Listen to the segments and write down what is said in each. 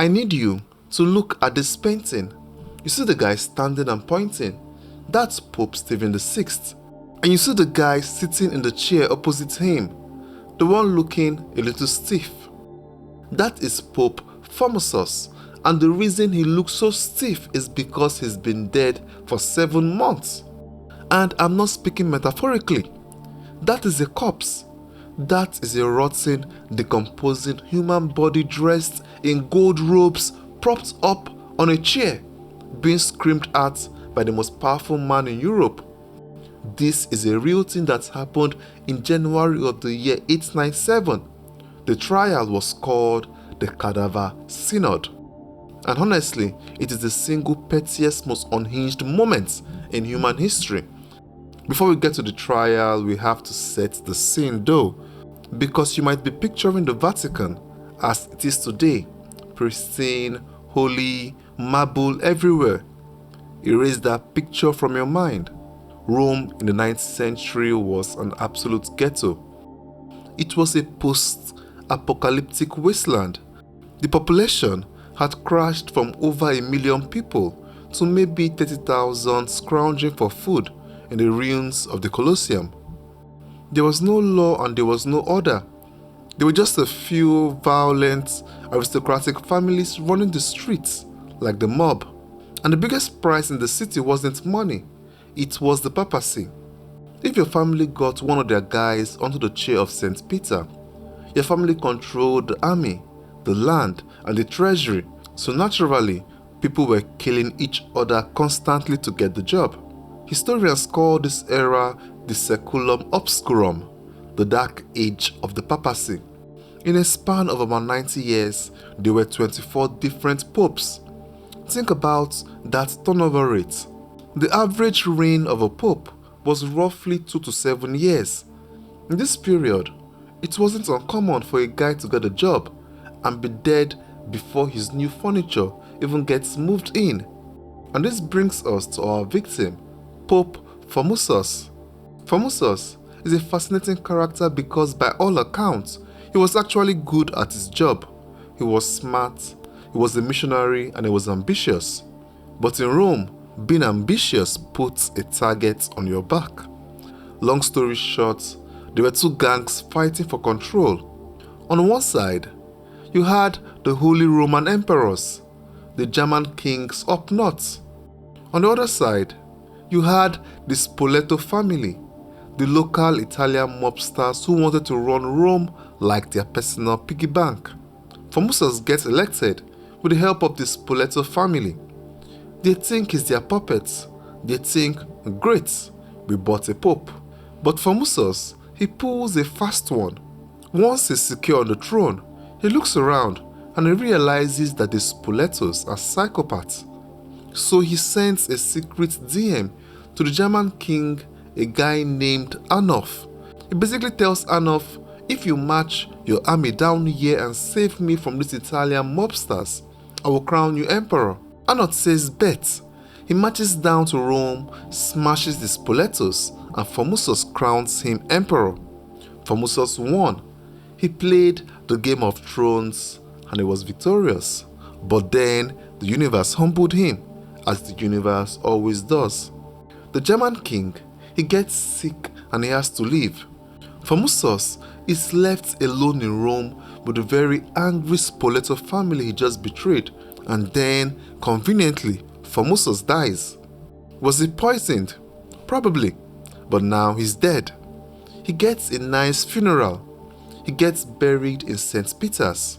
I need you to look at this painting. You see the guy standing and pointing? That's Pope Stephen VI. And you see the guy sitting in the chair opposite him, the one looking a little stiff. That is Pope Formosus, and the reason he looks so stiff is because he's been dead for 7 months. And I'm not speaking metaphorically. That is a corpse. That is a rotten, decomposing human body dressed in gold robes, propped up on a chair, being screamed at by the most powerful man in Europe. This is a real thing that happened in January of the year 897. The trial was called the Cadaver Synod. And honestly, it is the single pettiest, most unhinged moment in human history. Before we get to the trial, we have to set the scene though, because you might be picturing the Vatican as it is today, pristine, holy, marble everywhere. Erase that picture from your mind. Rome in the 9th century was an absolute ghetto. It was a post-apocalyptic wasteland. The population had crashed from over 1 million people to maybe 30,000 scrounging for food in the ruins of the Colosseum. There was no law and there was no order. There were just a few violent, aristocratic families running the streets like the mob. And the biggest prize in the city wasn't money, it was the papacy. If your family got one of their guys onto the chair of St. Peter, your family controlled the army, the land, and the treasury, so naturally, people were killing each other constantly to get the job. Historians call this era the Saeculum Obscurum, the dark age of the papacy. In a span of about 90 years, there were 24 different popes. Think about that turnover rate. The average reign of a pope was roughly 2 to 7 years. In this period, it wasn't uncommon for a guy to get a job and be dead before his new furniture even gets moved in. And this brings us to our victim, Pope Formosus. Formosus is a fascinating character because by all accounts, he was actually good at his job. He was smart, he was a missionary, and he was ambitious. But in Rome, being ambitious puts a target on your back. Long story short, there were two gangs fighting for control. On one side, you had the Holy Roman Emperors, the German kings up north. On the other side, you had the Spoleto family, the local Italian mobsters who wanted to run Rome like their personal piggy bank. Formosus gets elected with the help of the Spoleto family. They think he's their puppet. They think, great, we bought a pope. But Formosus, he pulls a fast one. Once he's secure on the throne, he looks around and he realizes that the Spoletos are psychopaths. So he sends a secret DM to the German king, a guy named Arnulf. He basically tells Arnulf, if you march your army down here and save me from these Italian mobsters, I will crown you emperor. Arnulf says bet. He marches down to Rome, smashes the Spoletos, and Formosus crowns him emperor. Formosus won. He played the Game of Thrones and he was victorious. But then the universe humbled him, as the universe always does. The German king, he gets sick and he has to leave. Formosus is left alone in Rome with the very angry Spoleto family he just betrayed, and then, conveniently, Formosus dies. Was he poisoned? Probably, but now he's dead. He gets a nice funeral. He gets buried in St. Peter's.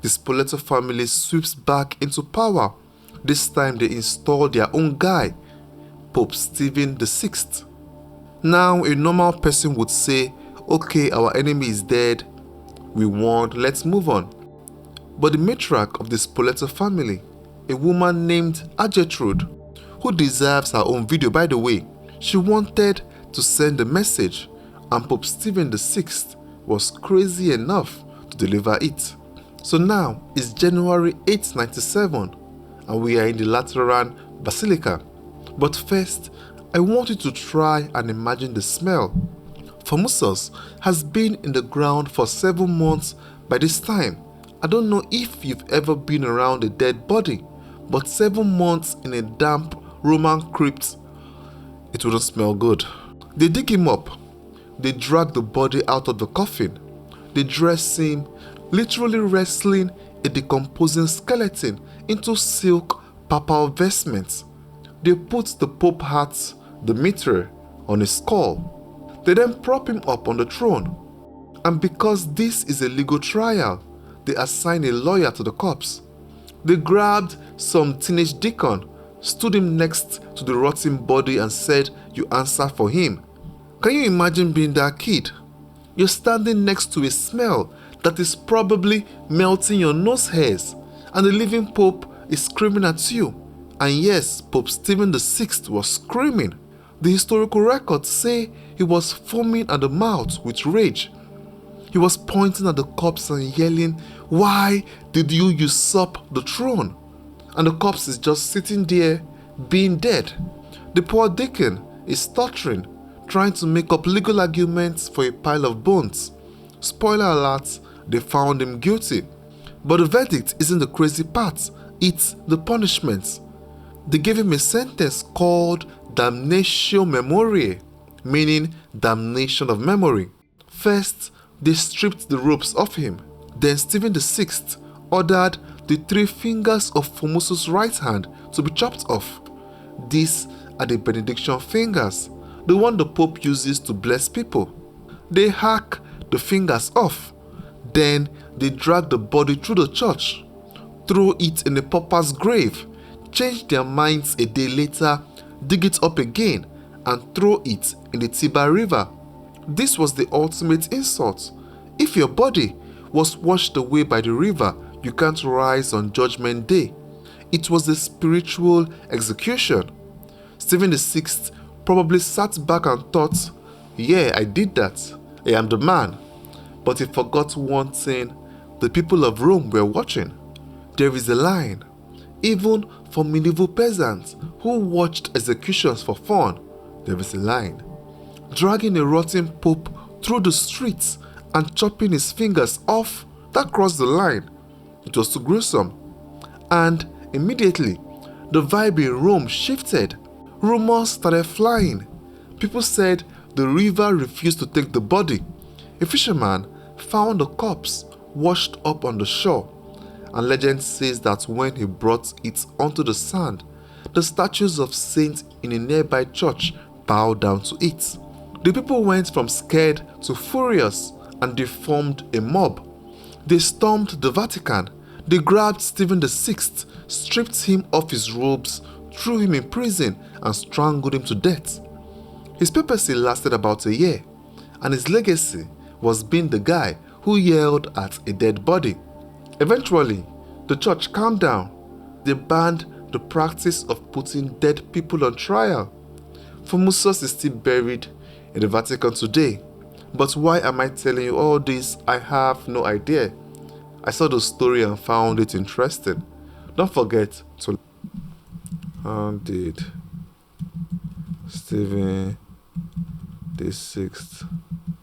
The Spoleto family sweeps back into power. This time they install their own guy, Pope Stephen VI. Now a normal person would say, okay, our enemy is dead, we won, let's move on. But the matriarch of the Spoleto family, a woman named Gertrude, who deserves her own video by the way, she wanted to send a message and Pope Stephen VI was crazy enough to deliver it. So now it's January 897 and we are in the Lateran Basilica. But first, I want you to try and imagine the smell. Formosus has been in the ground for 7 months by this time I don't know if you've ever been around a dead body, but 7 months in a damp Roman crypt, it wouldn't smell good. They dig him up. They drag the body out of the coffin. They dress him, literally wrestling a decomposing skeleton into silk papal vestments. They put the Pope hat, the mitre, on his skull. They then prop him up on the throne. And because this is a legal trial, they assign a lawyer to the corpse. They grabbed some teenage deacon, stood him next to the rotting body and said, "You answer for him." Can you imagine being that kid? You're standing next to a smell that is probably melting your nose hairs, and the living Pope is screaming at you. And yes, Pope Stephen the Sixth was screaming. The historical records say he was foaming at the mouth with rage. He was pointing at the corpse and yelling, "Why did you usurp the throne?" And the corpse is just sitting there, being dead. The poor deacon is stuttering, trying to make up legal arguments for a pile of bones. Spoiler alert, they found him guilty. But the verdict isn't the crazy part, it's the punishment. They gave him a sentence called damnatio memoriae, meaning damnation of memory. First, they stripped the robes off him. Then Stephen VI ordered the 3 fingers of Formosus' right hand to be chopped off. These are the benediction fingers, the one the Pope uses to bless people. They hack the fingers off. Then they drag the body through the church, throw it in a pauper's grave, change their minds a day later, dig it up again, and throw it in the Tiber River. This was the ultimate insult. If your body was washed away by the river, you can't rise on Judgment Day. It was a spiritual execution. Stephen VI probably sat back and thought, "Yeah, I did that. I am the man." But he forgot one thing: the people of Rome were watching. There is a line. Even for medieval peasants who watched executions for fun, there is a line. Dragging a rotting pope through the streets and chopping his fingers off, that crossed the line. It was too gruesome. And immediately, the vibe in Rome shifted. Rumors started flying. People said the river refused to take the body. A fisherman found the corpse washed up on the shore, and legend says that when he brought it onto the sand, the statues of saints in a nearby church bowed down to it. The people went from scared to furious, and they formed a mob. They stormed the Vatican. They grabbed Stephen VI, stripped him of his robes, threw him in prison, and strangled him to death. His papacy lasted about a year, and his legacy was being the guy who yelled at a dead body. Eventually, the church calmed down. They banned the practice of putting dead people on trial. Formosus is still buried in the Vatican today. But why am I telling you all this? I have no idea. I saw the story and found it interesting. Don't forget to... How did Stephen VI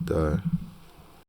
die?